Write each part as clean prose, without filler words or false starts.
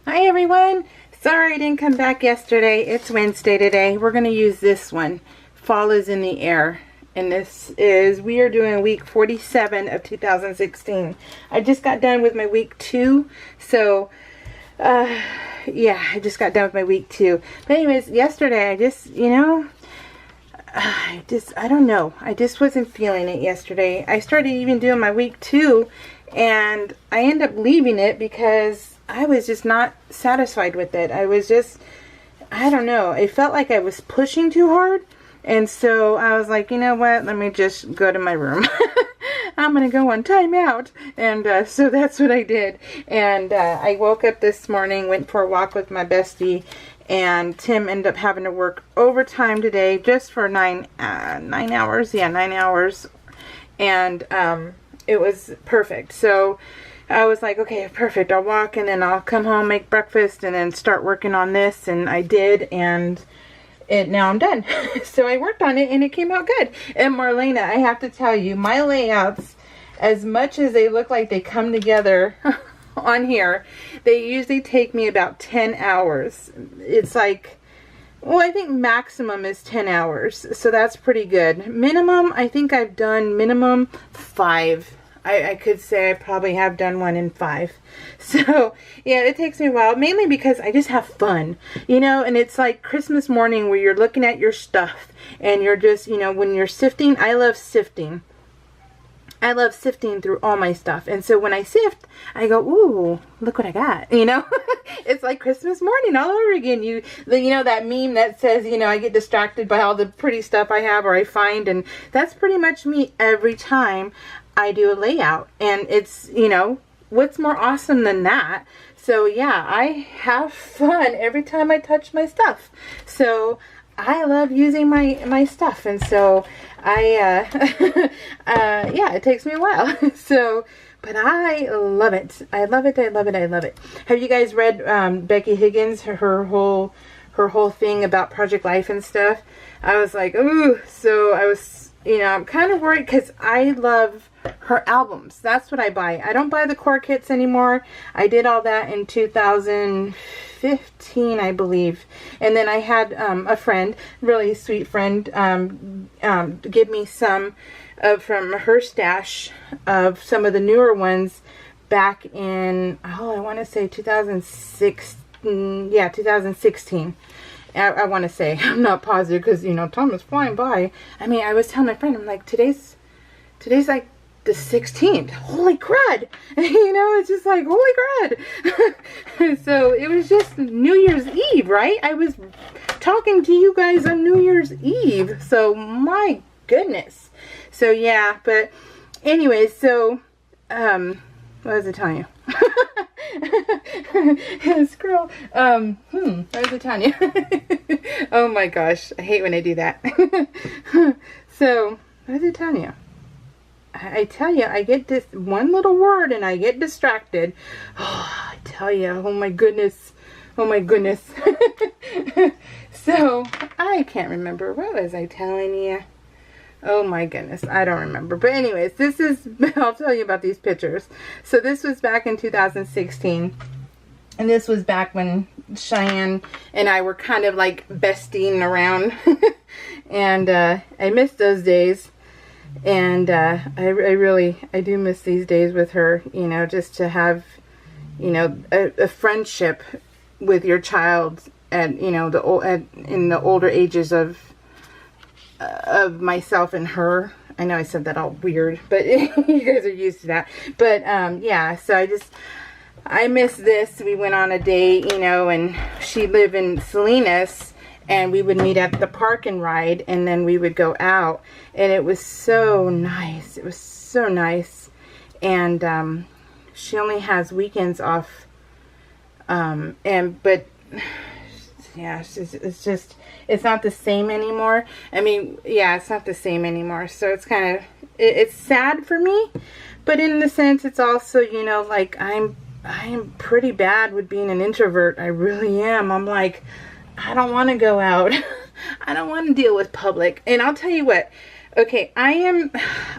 Hi everyone. Sorry I didn't come back yesterday. It's Wednesday today. We're going to use this one. Fall is in the air. And we are doing week 47 of 2016. I just got done with my week 2. So, yeah, I just got done with my week 2. But anyways, yesterday I just, I don't know. I just wasn't feeling it yesterday. I started even doing my week 2 and I ended up leaving it because I was just not satisfied with it. I was just, I don't know. It felt like I was pushing too hard. And so I was like, you know what? Let me just go to my room. I'm going to go on timeout. And so that's what I did. And I woke up this morning, went for a walk with my bestie. And Tim ended up having to work overtime today just for 9 hours. Yeah, 9 hours. And it was perfect. So I was like, okay, perfect. I'll walk and then I'll come home, make breakfast, and then start working on this. And I did, and now I'm done. So I worked on it and it came out good. And Marlena, I have to tell you, my layouts, as much as they look like they come together on here, they usually take me about 10 hours. It's like, well, I think maximum is 10 hours. So that's pretty good. Minimum, I think I've done minimum 5. I could say I probably have done one in 5. So, yeah, it takes me a while. Mainly because I just have fun. And it's like Christmas morning where you're looking at your stuff. And you're just, when you're sifting. I love sifting. I love sifting through all my stuff. And so when I sift, I go, ooh, look what I got. It's like Christmas morning all over again. That meme that says, I get distracted by all the pretty stuff I have or I find. And that's pretty much me every time I do a layout. And it's, what's more awesome than that? So yeah, I have fun every time I touch my stuff. So I love using my stuff. And so yeah, it takes me a while. So, but I love it. I love it. I love it. I love it. Have you guys read Becky Higgins, her whole thing about Project Life and stuff? I was like, ooh. So I was, I'm kind of worried because I love her albums. That's what I buy. I don't buy the core kits anymore. I did all that in 2015, I believe. And then I had a friend, really sweet friend, give me some from her stash of some of the newer ones back in, I want to say 2016. Yeah, 2016. I want to say. I'm not positive because, time is flying by. I mean, I was telling my friend, I'm like, today's like the 16th. Holy crud. It's just like, holy crud. So it was just New Year's Eve, right? I was talking to you guys on New Year's Eve. So my goodness. So yeah, but anyways, so, what was I telling you? Squirrel. What was I telling you? Oh my gosh. I hate when I do that. So, what was I telling you? I tell you, I get this one little word and I get distracted. Oh, I tell you, oh my goodness. Oh my goodness. So, I can't remember. What was I telling you? Oh my goodness, I don't remember. But anyways, I'll tell you about these pictures. So this was back in 2016. And this was back when Cheyenne and I were kind of like besting around. And I miss those days. And I do miss these days with her, just to have, a friendship with your child at, in the older ages of myself and her. I know I said that all weird, but you guys are used to that. But yeah, so I miss this. We went on a date, and she lived in Salinas. And we would meet at the park and ride, and then we would go out. And it was so nice. It was so nice. And she only has weekends off. But yeah, it's not the same anymore. I mean, yeah, it's not the same anymore. So it's kind of, it's sad for me. But in the sense, it's also, like I am pretty bad with being an introvert. I really am. I'm like, I don't want to go out. I don't want to deal with public. And I'll tell you what. Okay, I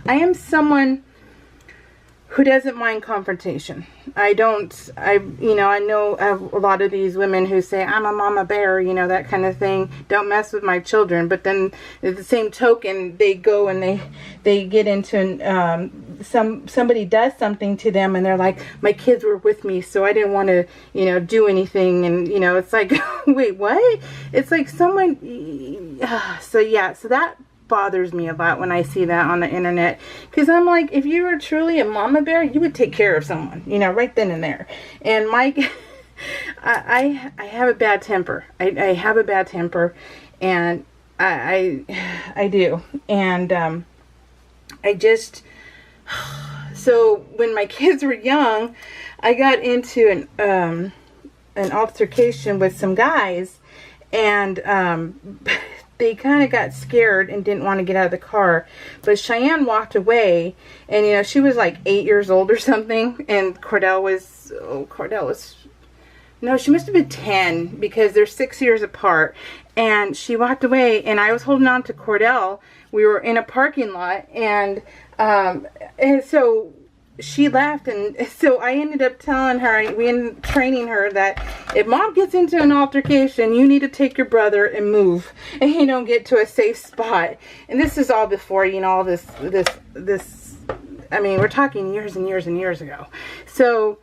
am someone who doesn't mind confrontation. I know a lot of these women who say, I'm a mama bear, that kind of thing. Don't mess with my children. But then at the same token, they go and they get into, somebody does something to them and they're like, my kids were with me, so I didn't want to, do anything. And, it's like, wait, what? It's like someone, so that bothers me a lot when I see that on the internet, because I'm like, if you were truly a mama bear, you would take care of someone, right then and there. And Mike, I have a bad temper. I have a bad temper, and I do. And I just, so when my kids were young, I got into an altercation with some guys, and they kind of got scared and didn't want to get out of the car. But Cheyenne walked away, and she was like 8 years old or something, and Cordell was, no, she must have been 10, because they're 6 years apart. And she walked away, and I was holding on to Cordell. We were in a parking lot, and so she left, and so I ended up telling her, training her that if mom gets into an altercation, you need to take your brother and move, and get to a safe spot. And this is all before, all this, I mean, we're talking years and years and years ago. So,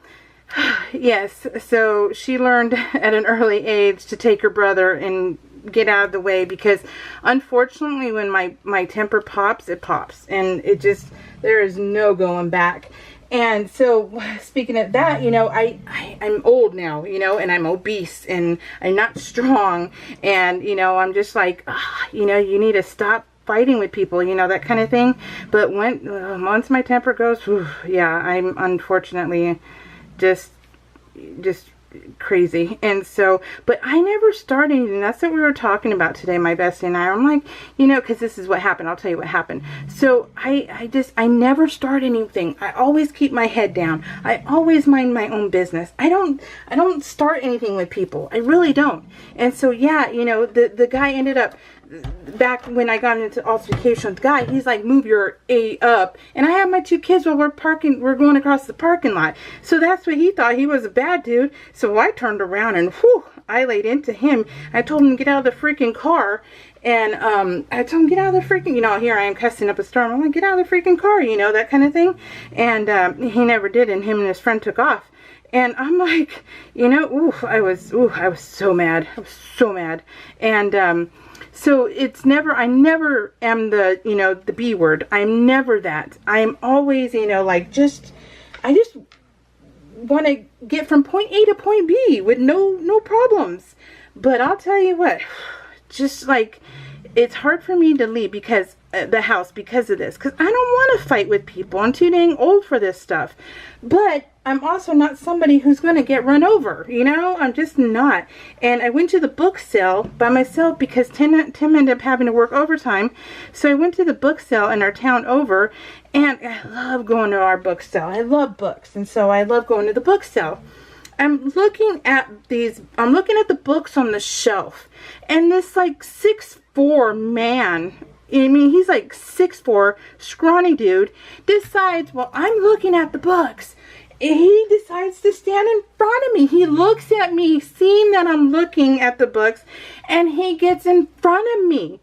yes, so she learned at an early age to take her brother and get out of the way, because unfortunately when my temper pops, it pops, and it just, there is no going back. And so speaking of that, I'm old now, and I'm obese, and I'm not strong, and I'm just like, you need to stop fighting with people, that kind of thing. But once my temper goes, whew, yeah, I'm unfortunately just crazy. And so, but I never start anything. That's what we were talking about today, my bestie and I. I'm like, because this is what happened. I'll tell you what happened. So I never start anything. I always keep my head down. I always mind my own business. I don't start anything with people. I really don't. And so, yeah, the guy ended up, back when I got into altercation with the guy, he's like, move your A up. And I have my 2 kids while we're going across the parking lot. So that's what he thought. He was a bad dude. So I turned around and whew, I laid into him. I told him to get out of the freaking car. And I told him, get out of the freaking, here I am cussing up a storm. I'm like, get out of the freaking car, that kind of thing. And he never did. And him and his friend took off. And I'm like, I was so mad. I was so mad. And so it's never, I never am the, the B word. I'm never that. I'm always, I just want to get from point A to point B with no problems. But I'll tell you what, just like, it's hard for me to leave because the house because of this, because I don't want to fight with people. I'm too dang old for this stuff. But I'm also not somebody who's going to get run over, I'm just not. And I went to the book sale by myself because Tim ended up having to work overtime. So I went to the book sale in our town over, and I love going to our book sale. I love books, and so I love going to the book sale. I'm looking at the books on the shelf, and this like 6'4" man, I mean, he's like 6'4", scrawny dude, decides, well, I'm looking at the books. He decides to stand in front of me. He looks at me, seeing that I'm looking at the books, and he gets in front of me.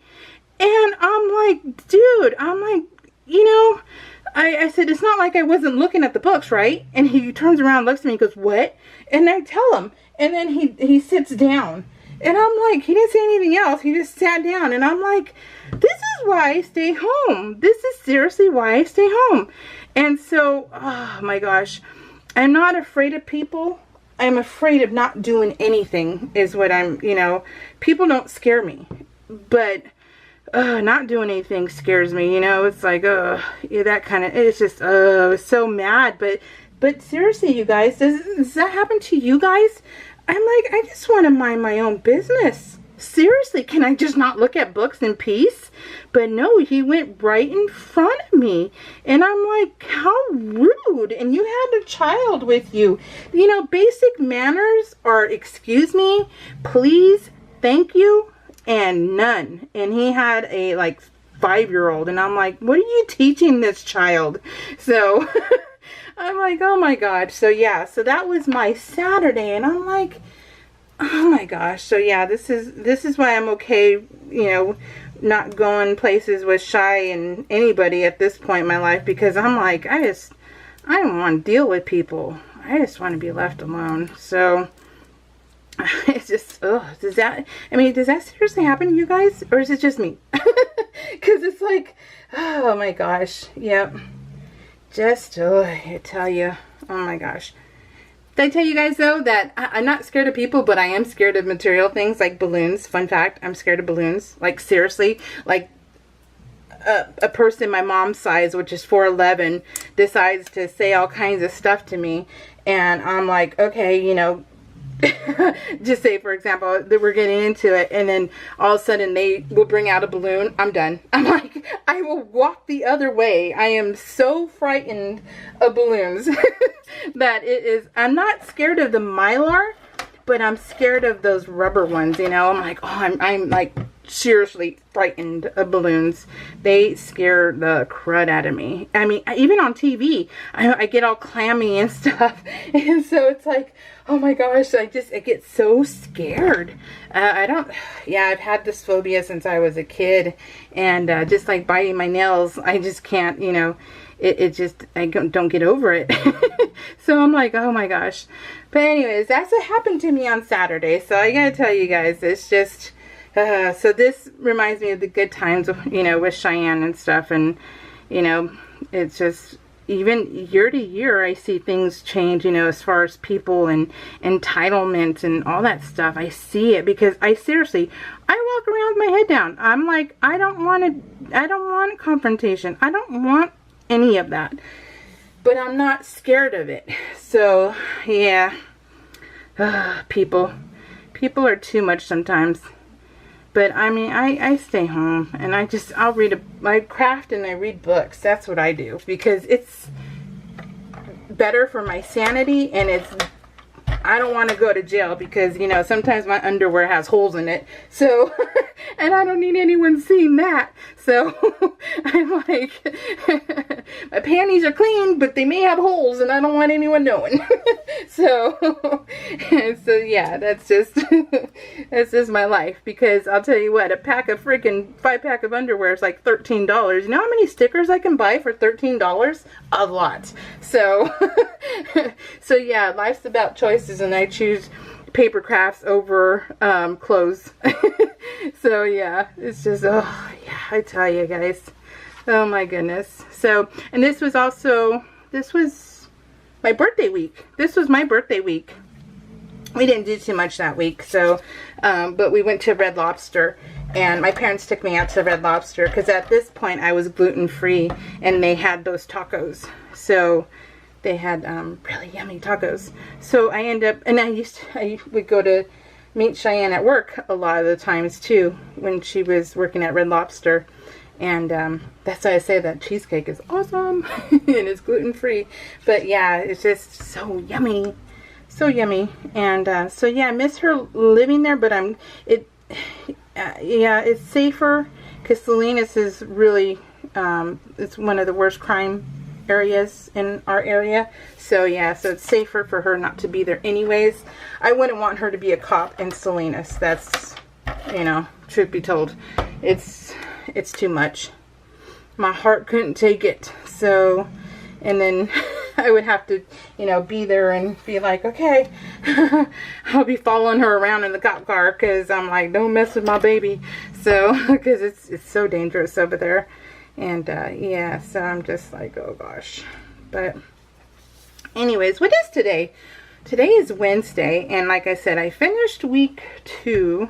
And I'm like, dude, I said, it's not like I wasn't looking at the books, right? And he turns around, looks at me, and goes, what? And I tell him, and then he sits down. And I'm like, he didn't say anything else. He just sat down. And I'm like, this is why I stay home. This is seriously why I stay home. And so, oh my gosh, I'm not afraid of people. I'm afraid of not doing anything is what I'm, people don't scare me. But not doing anything scares me, It's like, yeah, that kind of, it's just, I was so mad. But seriously, you guys, does that happen to you guys? I'm like, I just want to mind my own business. Seriously, can I just not look at books in peace? But no, he went right in front of me. And I'm like, how rude. And you had a child with you. Basic manners are, excuse me, please, thank you, and none. And he had a, 5-year-old. And I'm like, what are you teaching this child? So I'm like, oh my gosh. So yeah, so that was my Saturday, and I'm like, oh my gosh. So yeah, this is why I'm okay, you know, not going places with Shy and anybody at this point in my life, because I'm like, I don't want to deal with people. I just want to be left alone. So it's just, does that seriously happen to you guys, or is it just me? Because it's like, oh my gosh, yep. Just, I tell you, oh my gosh. Did I tell you guys, though, that I'm not scared of people, but I am scared of material things like balloons? Fun fact, I'm scared of balloons. Like, seriously, like, a person my mom's size, which is 4'11", decides to say all kinds of stuff to me, and I'm like, okay, you know, just say, for example, that we're getting into it, and then all of a sudden they will bring out a balloon. I'm done. I'm like, I will walk the other way. I am so frightened of balloons that it is, I'm not scared of the Mylar, but I'm scared of those rubber ones, you know. I'm like, oh, I'm like seriously frightened of balloons. They scare the crud out of me. I mean, even on TV, I get all clammy and stuff. And so it's like, oh my gosh, I get so scared. I've had this phobia since I was a kid. And just like biting my nails, I just can't, you know, I don't get over it. So I'm like, oh my gosh. But anyways, that's what happened to me on Saturday. So I gotta tell you guys, it's just, so this reminds me of the good times, you know, with Cheyenne and stuff. And, you know, it's just, even year to year, I see things change, you know, as far as people and entitlement and all that stuff. I see it because I walk around with my head down. I'm like, I don't want confrontation. I don't want any of that. But I'm not scared of it. So, yeah. People are too much sometimes. But, I mean, I stay home. And I craft and I read books. That's what I do. Because it's better for my sanity. And I don't want to go to jail. Because, you know, sometimes my underwear has holes in it. So, and I don't need anyone seeing that. So, I'm like, my panties are clean, but they may have holes, and I don't want anyone knowing. So yeah, that's just my life. Because I'll tell you what, a pack of freaking 5-pack of underwear is like $13. You know how many stickers I can buy for $13? A lot. So, so yeah, life's about choices, and I choose paper crafts over clothes. So yeah, it's just, oh yeah, I tell you guys, oh my goodness. So, and this was my birthday week. This was my birthday week. We didn't do too much that week, so but we went to Red Lobster, and my parents took me out to Red Lobster because at this point I was gluten-free, and they had those tacos. So they had really yummy tacos. So I end up, and I would go to meet Cheyenne at work a lot of the times too when she was working at Red Lobster. And that's why I say that cheesecake is awesome and it's gluten-free. But yeah, it's just so yummy. So yummy. And so yeah, I miss her living there, but yeah, it's safer because Salinas is really, it's one of the worst crime areas in our area. So yeah, so it's safer for her not to be there anyways. I wouldn't want her to be a cop in Salinas. That's, you know, truth be told, it's too much. My heart couldn't take it. So, and then I would have to, you know, be there and be like, okay, I'll be following her around in the cop car because I'm like, don't mess with my baby. So, because it's so dangerous over there. And yeah, so I'm just like, oh gosh. But anyways, what is today? Today is Wednesday, and like I said, I finished week 2,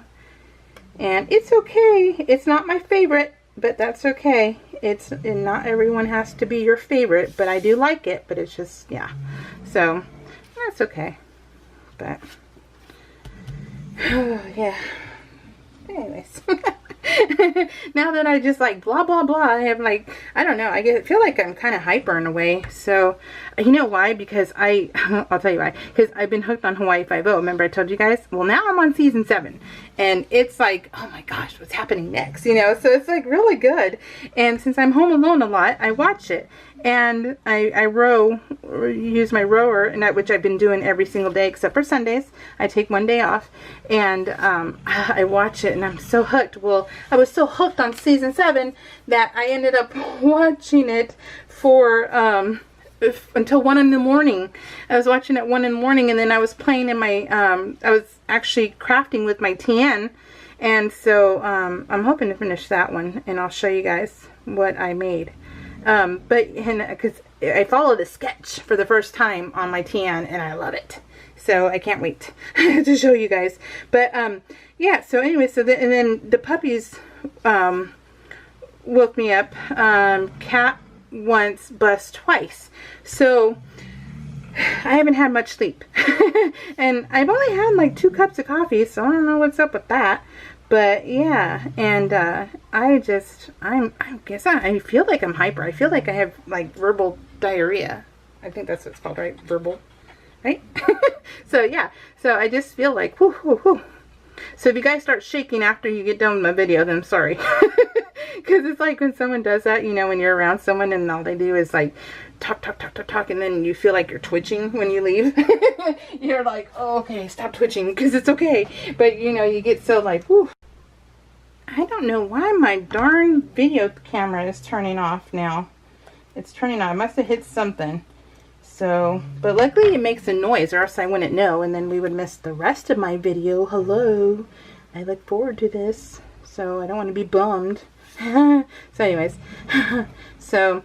and it's okay. It's not my favorite, but that's okay. And not everyone has to be your favorite, but I do like it, but it's just, yeah. So that's okay. But yeah. Anyways. Now that I just like blah blah blah, I have like, I don't know, I feel like I'm kind of hyper in a way. So you know why? Because I'll tell you why. Because I've been hooked on Hawaii Five-0. Remember I told you guys? Well, now I'm on season 7, and it's like, oh my gosh, what's happening next? You know, so it's like really good. And since I'm home alone a lot, I watch it, And I row, or use my rower, and which I've been doing every single day except for Sundays. I take one day off, and I watch it, and I'm so hooked. Well, I was so hooked on season 7 that I ended up watching it for until 1 in the morning. I was watching at 1 in the morning, and then I was playing in my I was actually crafting with my TN, and so I'm hoping to finish that one, and I'll show you guys what I made. But because I followed a sketch for the first time on my TN, and I love it, so I can't wait to show you guys. But yeah, so anyway, and then the puppies woke me up. Cat once, Bus twice. So I haven't had much sleep. And I've only had like 2 cups of coffee, so I don't know what's up with that. But yeah, and I guess I feel like I'm hyper. I feel like I have like verbal diarrhea. I think that's what it's called, right? Verbal, right? So yeah, so I just feel like whoo, whoo, whoo. So if you guys start shaking after you get done with my video, then I'm sorry. Because it's like when someone does that, you know, when you're around someone and all they do is like talk, talk, talk, talk, talk, and then you feel like you're twitching when you leave. You're like, oh, okay, stop twitching, because it's okay. But, you know, you get so like, whew. I don't know why my darn video camera is turning off now. It's turning off. I must have hit something. So, but luckily it makes a noise, or else I wouldn't know, and then we would miss the rest of my video. Hello. I look forward to this, so I don't want to be bummed. So anyways, so,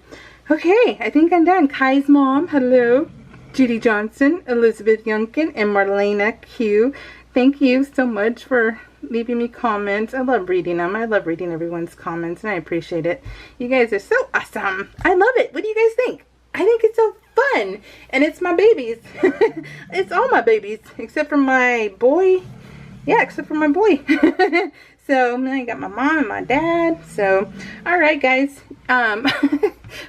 okay, I think I'm done. Kai's mom, hello. Judy Johnson, Elizabeth Youngkin, and Marlena Q. Thank you so much for leaving me comments. I love reading them. I love reading everyone's comments, and I appreciate it. You guys are so awesome. I love it. What do you guys think? I think it's so fun, and it's my babies. It's all my babies, except for my boy. Yeah, except for my boy. So I got my mom and my dad. So, all right, guys.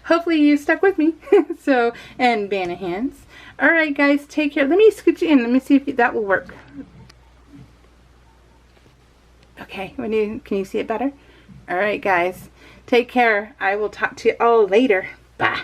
Hopefully you stuck with me. So, and Banana hands. All right, guys, take care. Let me scoot you in. Let me see if that will work. Okay, can you see it better? All right, guys, take care. I will talk to you all later. Bye.